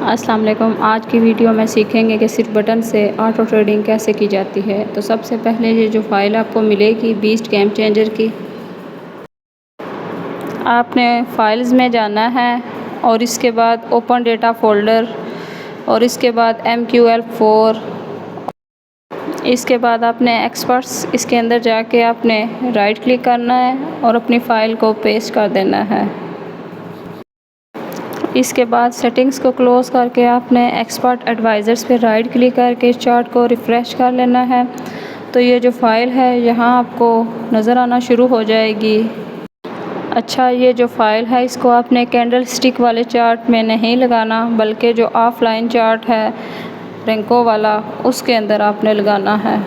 अस्सलाम वालेकुम। आज की वीडियो में सीखेंगे कि सिर्फ बटन से ऑटो ट्रेडिंग कैसे की जाती है। तो सबसे पहले ये जो फ़ाइल आपको मिलेगी बीस्ट गेम चेंजर की, आपने फाइल्स में जाना है और इसके बाद ओपन डेटा फ़ोल्डर और इसके बाद MQL4, इसके बाद आपने एक्सपर्ट्स इसके अंदर जाके आपने राइट क्लिक करना है और अपनी फ़ाइल को पेस्ट कर देना है। इसके बाद सेटिंग्स को क्लोज़ करके आपने एक्सपर्ट एडवाइज़र्स पे राइट क्लिक करके चार्ट को रिफ़्रेश कर लेना है। तो ये जो फ़ाइल है यहाँ आपको नज़र आना शुरू हो जाएगी। अच्छा, ये जो फ़ाइल है इसको आपने कैंडल स्टिक वाले चार्ट में नहीं लगाना, बल्कि जो ऑफलाइन चार्ट है रैंको वाला उसके अंदर आपने लगाना है।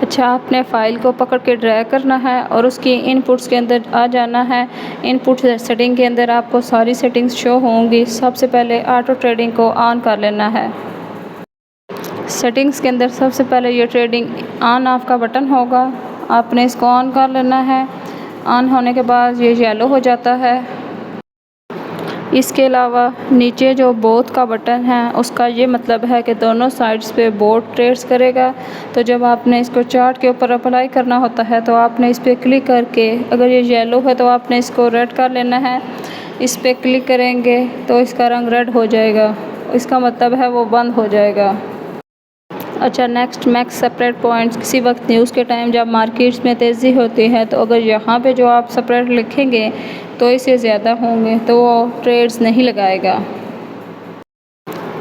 अच्छा, आपने फ़ाइल को पकड़ के ड्रैग करना है और उसकी इनपुट्स के अंदर आ जाना है। इनपुट सेटिंग के अंदर आपको सारी सेटिंग्स शो होंगी। सबसे पहले ऑटो ट्रेडिंग को ऑन कर लेना है। सेटिंग्स के अंदर सबसे पहले ये ट्रेडिंग ऑन ऑफ का बटन होगा, आपने इसको ऑन कर लेना है। ऑन होने के बाद ये येलो हो जाता है। इसके अलावा नीचे जो बोथ का बटन है उसका ये मतलब है कि दोनों साइड्स पे बोथ ट्रेड्स करेगा। तो जब आपने इसको चार्ट के ऊपर अप्लाई करना होता है तो आपने इस पर क्लिक करके, अगर ये येलो है तो आपने इसको रेड कर लेना है। इस पर क्लिक करेंगे तो इसका रंग रेड हो जाएगा, इसका मतलब है वो बंद हो जाएगा। अच्छा, नेक्स्ट मैक्स सेपरेट पॉइंट्स। किसी वक्त न्यूज़ के टाइम जब मार्केट्स में तेज़ी होती है तो अगर यहाँ पे जो आप सेपरेट लिखेंगे तो इससे ज़्यादा होंगे तो वो ट्रेड्स नहीं लगाएगा।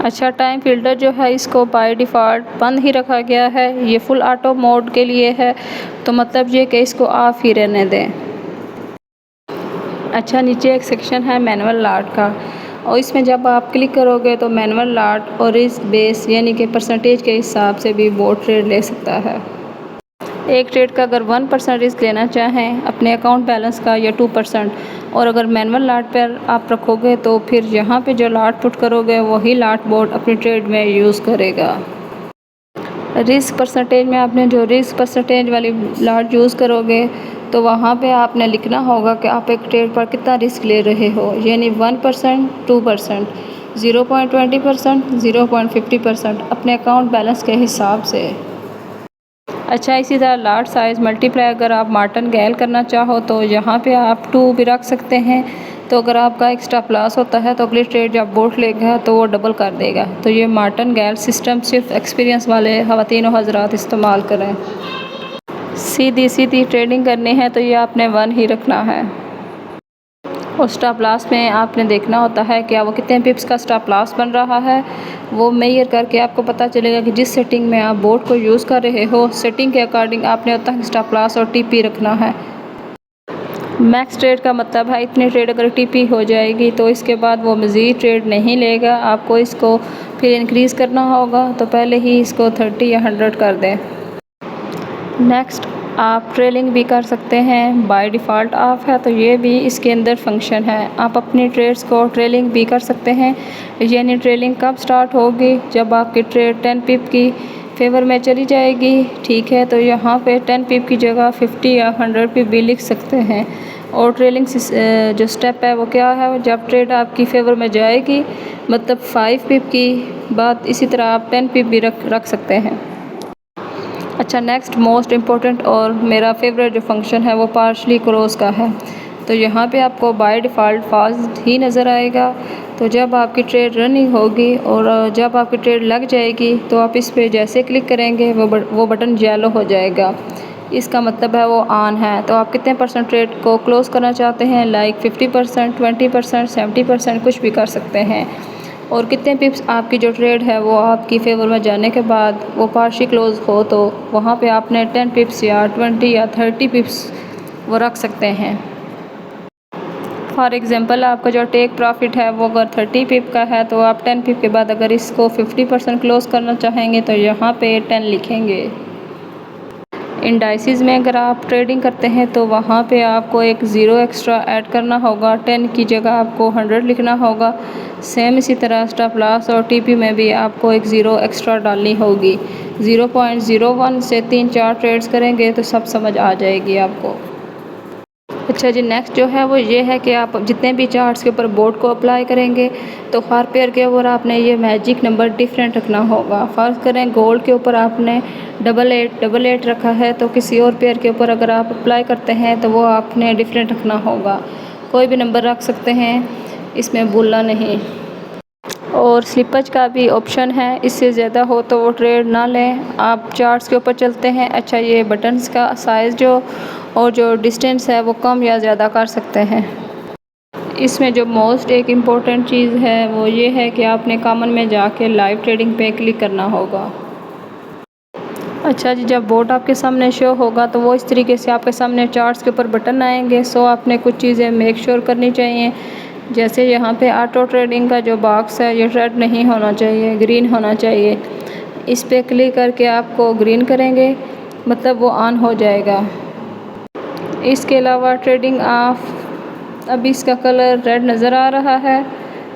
अच्छा, टाइम फिल्टर जो है इसको बाय डिफ़ॉल्ट बंद ही रखा गया है। ये फुल ऑटो मोड के लिए है, तो मतलब ये कि इसको ऑफ ही रहने दें। अच्छा, नीचे एक सेक्शन है मैनुअल लॉट का और इसमें जब आप क्लिक करोगे तो मैनुअल लॉट और रिस्क बेस यानी कि परसेंटेज के हिसाब से भी वो ट्रेड ले सकता है। एक ट्रेड का अगर 1% रिस्क लेना चाहें अपने अकाउंट बैलेंस का या 2%, और अगर मैनुअल लॉट पर आप रखोगे तो फिर यहाँ पे जो लॉट पुट करोगे वही लॉट बोर्ड अपनी ट्रेड में यूज़ करेगा। रिस्क परसेंटेज में आपने जो रिस्क परसेंटेज वाली लॉट यूज़ करोगे तो वहाँ पे आपने लिखना होगा कि आप एक ट्रेड पर कितना रिस्क ले रहे हो, यानी 1%, 2%, 0.20%, 0.50% अपने अकाउंट बैलेंस के हिसाब से। अच्छा, इसी तरह लॉट साइज़ मल्टीप्लाई अगर आप मार्टिन-गेल करना चाहो तो यहाँ पे आप 2 भी रख सकते हैं। तो अगर आपका एक स्टॉप लॉस होता है तो अगली ट्रेड जब बोट लेगा तो वो डबल कर देगा। तो ये मार्टिन-गेल सिस्टम सिर्फ एक्सपीरियंस वाले ख़वातीन और हज़रात इस्तेमाल करें। सीधी सीधी ट्रेडिंग करनी है तो ये आपने 1 ही रखना है। और स्टॉप लॉस में आपने देखना होता है क्या वो कितने पिप्स का स्टॉप लॉस बन रहा है, वो मेजर करके आपको पता चलेगा कि जिस सेटिंग में आप बोर्ड को यूज़ कर रहे हो सेटिंग के अकॉर्डिंग आपने उतना ही स्टॉप लॉस और टीपी रखना है। मैक्स ट्रेड का मतलब है इतनी ट्रेड अगर टीपी हो जाएगी तो इसके बाद वो मज़ीद ट्रेड नहीं लेगा, आपको इसको फिर इंक्रीज़ करना होगा। तो पहले ही इसको 30 या 100 कर दें। नेक्स्ट, आप ट्रेलिंग भी कर सकते हैं, बाय डिफ़ॉल्ट ऑफ है तो ये भी इसके अंदर फंक्शन है। आप अपनी ट्रेड्स को ट्रेलिंग भी कर सकते हैं, यानी ट्रेलिंग कब स्टार्ट होगी जब आपकी ट्रेड 10 पिप की फेवर में चली जाएगी। ठीक है, तो यहाँ पे 10 पिप की जगह 50 या 100 पिप भी लिख सकते हैं। और ट्रेलिंग जो स्टेप है वो क्या है, जब ट्रेड आपकी फेवर में जाएगी मतलब 5 पिप की बाद इसी तरह आप 10 पिप भी रख सकते हैं। अच्छा, नेक्स्ट मोस्ट इम्पोर्टेंट और मेरा फेवरेट जो फंक्शन है वो पार्शली क्लोज का है। तो यहाँ पे आपको बाय डिफ़ॉल्ट फॉल्स ही नज़र आएगा। तो जब आपकी ट्रेड रनिंग होगी और जब आपकी ट्रेड लग जाएगी तो आप इस पर जैसे क्लिक करेंगे वो बटन येलो हो जाएगा, इसका मतलब है वो ऑन है। तो आप कितने % ट्रेड को क्लोज़ करना चाहते हैं, लाइक 50%, 20%, 70% कुछ भी कर सकते हैं। और कितने पिप्स आपकी जो ट्रेड है वो आपकी फेवर में जाने के बाद वो पार्शली क्लोज हो तो वहाँ पे आपने 10 पिप्स या 20 या 30 पिप्स वो रख सकते हैं। फॉर एग्ज़ाम्पल आपका जो टेक प्रॉफिट है वो अगर 30 पिप का है तो आप 10 पिप के बाद अगर इसको 50% क्लोज़ करना चाहेंगे तो यहाँ पे 10 लिखेंगे। इंडाइसिस में अगर आप ट्रेडिंग करते हैं तो वहाँ पे आपको एक ज़ीरो एक्स्ट्रा ऐड करना होगा, 10 की जगह आपको 100 लिखना होगा। सेम इसी तरह स्टॉप लॉस और टीपी में भी आपको एक ज़ीरो एक्स्ट्रा डालनी होगी। 0.01 से 3-4 ट्रेड्स करेंगे तो सब समझ आ जाएगी आपको। अच्छा जी, नेक्स्ट जो है वो ये है कि आप जितने भी चार्ट्स के ऊपर बोर्ड को अप्लाई करेंगे तो हर पेयर के ऊपर आपने ये मैजिक नंबर डिफरेंट रखना होगा। फ़र्ज़ करें गोल्ड के ऊपर आपने 8888 रखा है, तो किसी और पेयर के ऊपर अगर आप अप्लाई करते हैं तो वो आपने डिफरेंट रखना होगा। कोई भी नंबर रख सकते हैं, इसमें भूलना नहीं। और स्लिपज का भी ऑप्शन है, इससे ज़्यादा हो तो वो ट्रेड ना लें। आप चार्ट्स के ऊपर चलते हैं। अच्छा, ये बटन्स का साइज़ और जो डिस्टेंस है वो कम या ज़्यादा कर सकते हैं। इसमें जो मोस्ट एक इम्पॉर्टेंट चीज़ है वो ये है कि आपने कॉमन में जाके लाइव ट्रेडिंग पे क्लिक करना होगा। अच्छा जी, जब बोर्ड आपके सामने शो होगा तो वो इस तरीके से आपके सामने चार्ट्स के ऊपर बटन आएंगे। सो आपने कुछ चीज़ें मेक श्योर करनी चाहिए, जैसे यहाँ पे ऑटो ट्रेडिंग का जो बॉक्स है ये रेड नहीं होना चाहिए, ग्रीन होना चाहिए। इस पर क्लिक करके आपको ग्रीन करेंगे, मतलब वो ऑन हो जाएगा। इसके अलावा ट्रेडिंग ऑफ, अभी इसका कलर रेड नज़र आ रहा है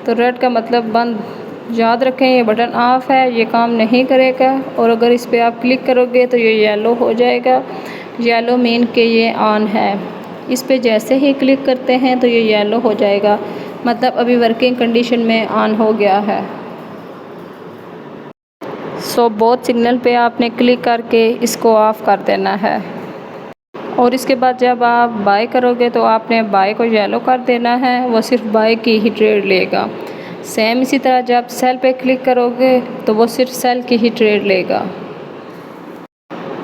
तो रेड का मतलब बंद। याद रखें ये बटन ऑफ है, ये काम नहीं करेगा। और अगर इस पर आप क्लिक करोगे तो ये येलो हो जाएगा। येलो मीन कि ये ऑन है। इस पे जैसे ही क्लिक करते हैं तो ये येलो हो जाएगा, मतलब अभी वर्किंग कंडीशन में ऑन हो गया है। सो बोथ सिग्नल पे आपने क्लिक करके इसको ऑफ कर देना है। और इसके बाद जब आप बाय करोगे तो आपने बाय को येलो कर देना है, वो सिर्फ बाय की ही ट्रेड लेगा। सेम इसी तरह जब सेल पे क्लिक करोगे तो वो सिर्फ सेल की ही ट्रेड लेगा।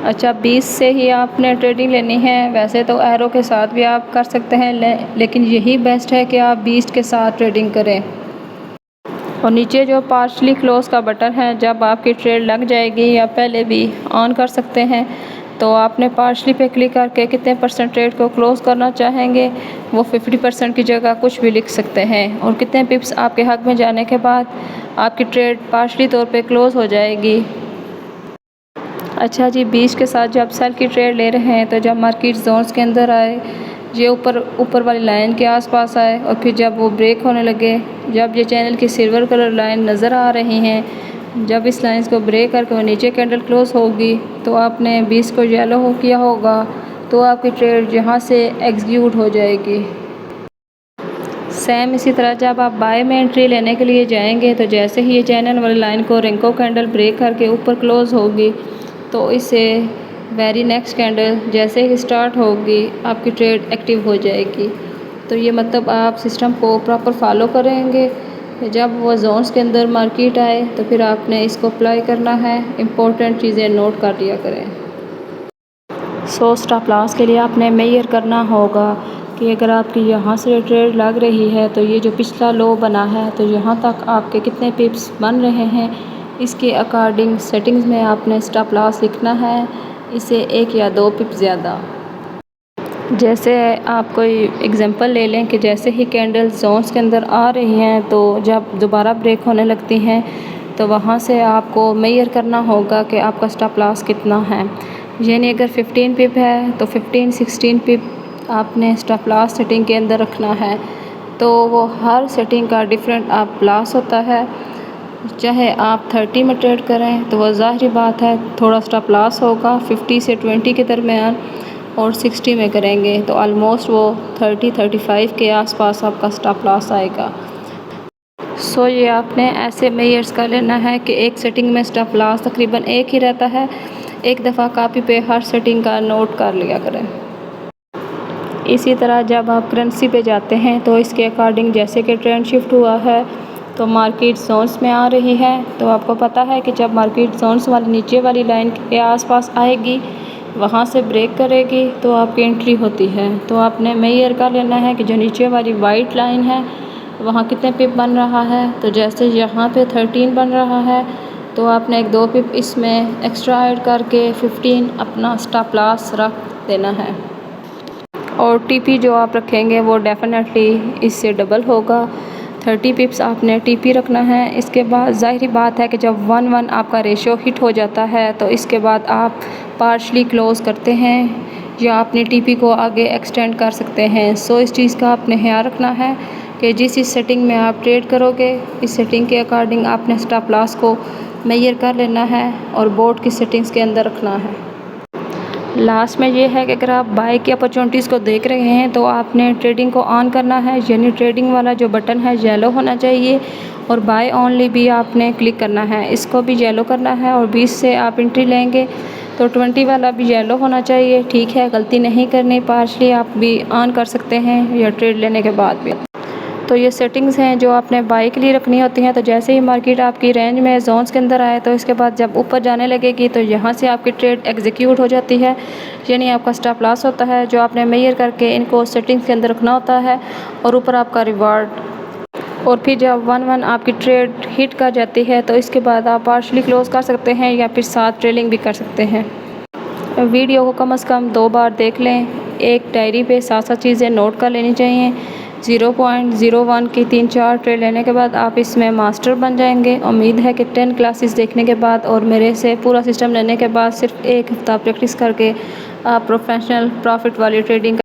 अच्छा, 20 से ही आपने ट्रेडिंग लेनी है। वैसे तो एरो के साथ भी आप कर सकते हैं, लेकिन यही बेस्ट है कि आप 20 के साथ ट्रेडिंग करें। और नीचे जो पार्शली क्लोज का बटन है, जब आपकी ट्रेड लग जाएगी या पहले भी ऑन कर सकते हैं, तो आपने पार्शली पे क्लिक करके कितने परसेंट ट्रेड को क्लोज़ करना चाहेंगे वो 50% की जगह कुछ भी लिख सकते हैं। और कितने पिप्स आपके हक में जाने के बाद आपकी ट्रेड पार्शली तौर पे क्लोज़ हो जाएगी। अच्छा जी, 20 के साथ जब सेल की ट्रेड ले रहे हैं तो जब मार्केट जोन्स के अंदर आए, ये ऊपर वाली लाइन के आसपास आए और फिर जब वो ब्रेक होने लगे, जब ये चैनल की सिल्वर कलर लाइन नज़र आ रही हैं, जब इस लाइंस को ब्रेक करके वो नीचे कैंडल क्लोज होगी तो आपने 20 को येलो हो किया होगा, तो आपकी ट्रेड यहाँ से एग्जीक्यूट हो जाएगी। सेम इसी तरह जब आप बाय में एंट्री लेने के लिए जाएंगे तो जैसे ही ये चैनल वाली लाइन को रिंको कैंडल ब्रेक करके ऊपर क्लोज होगी तो इससे वेरी नेक्स्ट कैंडल जैसे ही स्टार्ट होगी आपकी ट्रेड एक्टिव हो जाएगी। तो ये मतलब आप सिस्टम को प्रॉपर फॉलो करेंगे। जब वो जोन्स के अंदर मार्केट आए तो फिर आपने इसको अप्लाई करना है। इम्पोर्टेंट चीज़ें नोट कर लिया करें। सो स्टॉप लॉस के लिए आपने मेजर करना होगा कि अगर आपकी यहाँ से ट्रेड लग रही है तो ये जो पिछला लो बना है तो यहाँ तक आपके कितने पिप्स बन रहे हैं, इसके अकॉर्डिंग सेटिंग्स में आपने स्टॉप लॉस लिखना है, इसे 1 या 2 पिप ज़्यादा। जैसे आप कोई एग्जांपल ले लें कि जैसे ही कैंडल जोन्स के अंदर आ रही हैं तो जब दोबारा ब्रेक होने लगती हैं तो वहाँ से आपको मेजर करना होगा कि आपका स्टॉप लॉस कितना है। यानी अगर 15 पिप है तो 15-16 पिप आपने स्टॉप लॉस सेटिंग के अंदर रखना है। तो वो हर सेटिंग का डिफरेंट आप लॉस होता है। चाहे आप 30 में ट्रेड करें तो वह ज़ाहिरी बात है थोड़ा स्टॉप लॉस होगा 50 से 20 के दरमियान, और 60 में करेंगे तो ऑलमोस्ट वो 30-35 के आसपास आपका स्टॉप लॉस आएगा। सो ये आपने ऐसे मेजर्स कर लेना है कि एक सेटिंग में स्टॉप लॉस तकरीबन एक ही रहता है। एक दफ़ा कॉपी पे हर सेटिंग का नोट कर लिया करें। इसी तरह जब आप करेंसी पे जाते हैं तो इसके अकॉर्डिंग जैसे कि ट्रेंड शिफ्ट हुआ है तो मार्केट जोन्स में आ रही है, तो आपको पता है कि जब मार्केट जोन्स वाली नीचे वाली लाइन के आसपास आएगी, वहाँ से ब्रेक करेगी तो आपकी एंट्री होती है। तो आपने मेजर कर लेना है कि जो नीचे वाली वाइट लाइन है वहाँ कितने पिप बन रहा है। तो जैसे यहाँ पे 13 बन रहा है तो आपने 1-2 पिप इसमें एक्स्ट्रा ऐड करके 15 अपना स्टॉप लॉस रख देना है। और टीपी जो आप रखेंगे वो डेफिनेटली इससे डबल होगा। 30 पिप्स आपने टीपी रखना है। इसके बाद ज़ाहिरी बात है कि जब 1-1 आपका रेशो हिट हो जाता है तो इसके बाद आप पार्शली क्लोज़ करते हैं या अपनी टीपी को आगे एक्सटेंड कर सकते हैं। सो इस चीज़ का आपने ख्याल रखना है कि जिस सेटिंग में आप ट्रेड करोगे इस सेटिंग के अकॉर्डिंग आपने स्टॉप लॉस को मेजर कर लेना है और बोर्ड की सेटिंग्स के अंदर रखना है। लास्ट में ये है कि अगर आप बाय की अपॉर्चुनिटीज़ को देख रहे हैं तो आपने ट्रेडिंग को ऑन करना है, यानी ट्रेडिंग वाला जो बटन है येलो होना चाहिए और बाय ओनली भी आपने क्लिक करना है, इसको भी येलो करना है। और 20 से आप एंट्री लेंगे तो 20 वाला भी येलो होना चाहिए। ठीक है, गलती नहीं करनी, पार्शली आप भी ऑन कर सकते हैं या ट्रेड लेने के बाद भी। तो ये सेटिंग्स हैं जो आपने बाई के लिए रखनी होती हैं। तो जैसे ही मार्केट आपकी रेंज में जोन्स के अंदर आए तो इसके बाद जब ऊपर जाने लगेगी तो यहाँ से आपकी ट्रेड एग्जीक्यूट हो जाती है, यानी आपका स्टॉप लॉस होता है जो आपने मेजर करके इनको सेटिंग्स के अंदर रखना होता है और ऊपर आपका रिवार्ड। और फिर जब 1-1 आपकी ट्रेड हिट कर जाती है तो इसके बाद आप पार्शली क्लोज कर सकते हैं या फिर साथ ट्रेलिंग भी कर सकते हैं। वीडियो को कम से कम 2 बार देख लें, एक डायरी पे साथ साथ चीज़ें नोट कर लेनी चाहिए। 0.01 की 3-4 ट्रेड लेने के बाद आप इसमें मास्टर बन जाएंगे। उम्मीद है कि 10 क्लासेस देखने के बाद और मेरे से पूरा सिस्टम लेने के बाद सिर्फ 1 हफ्ता प्रैक्टिस करके आप प्रोफेशनल प्रॉफिट वाली ट्रेडिंग